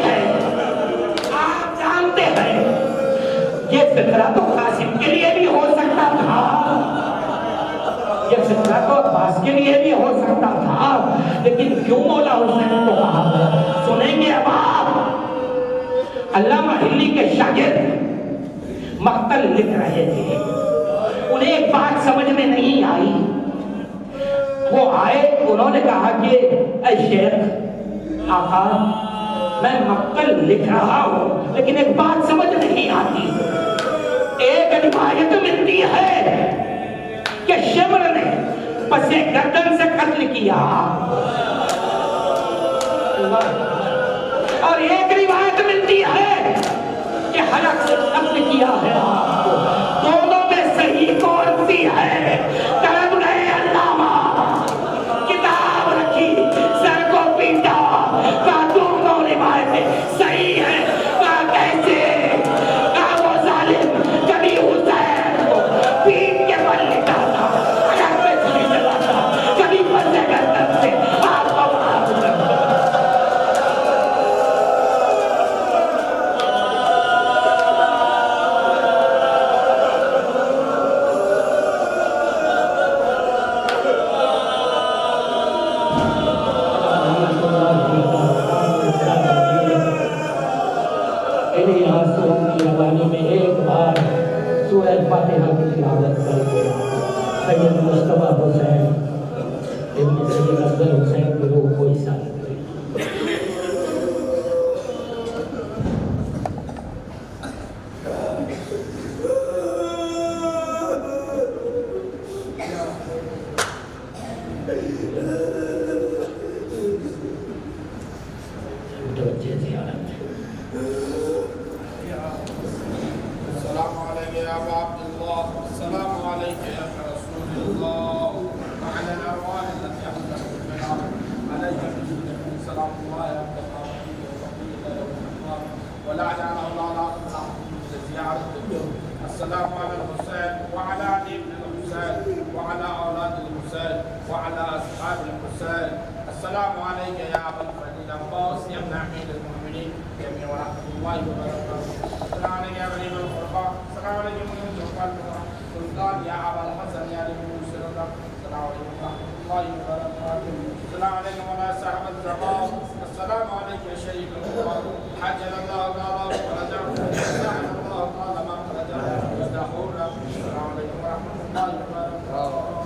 ہے آپ جانتے ہیں یہ فطرہ تو قاسم کے لیے بھی ہو سکتا تھا، یہ فطرہ تو عباس کے لیے بھی ہو سکتا تھا، لیکن کیوں مولا حسین کو کہا؟ سنیں گے اب آپ. علامہ ہلی کے شاگرد مقتل لکھ رہے تھے، انہیں ایک بات سمجھ میں نہیں آئی. وہ آئے، انہوں نے کہا کہ اے شیخ آقا میں مقتل لکھ رہا ہوں لیکن ایک بات سمجھ نہیں آتی. ایک روایت ملتی ہے کہ شمر نے پس گردن سے قتل کیا، اور ایک روایت ملتی ہے کہ حلق سے قتل کیا ہے آپ کو. دونوں میں صحیح کون سی ہے؟ طلب رہے علامہ، کتاب رکھی، سر کو پیٹا، صحیح ہے. کہا کیسے؟ کہا وہ ظالم کبھی حسین کو پیٹ کے بل نکالتا، اگر میں چھری چلاتا، کبھی پسے گردن سے آپ کو معاف کرتا. میں ایک بار سورہ فاتحہ کی تلاوت کر کے سید مصطفیٰ حسین ابن سید افضل حسین کی روح کو احسان کرے. السلام على الحسين وعلى ابن الحسين وعلى أولاد الحسين وعلى أصحاب الحسين. السلام عليك يا أبا الفضيل عباس يا ابن أمير المؤمنين جميع ورحمة الله وبركاته. السلام عليك يا غريب القربى. السلام عليك من الجوفان سلطان يا أبا الحسن يا رب سرنا. السلام عليكم ورحمة الله وبركاته. السلام عليكم وعلى صاحب الزمان. السلام عليك يا شيخ القرآن. حجل الله تعالى ورجع الله تعالى ما رجع. السلام عليكم ورحمة الله وبركاته.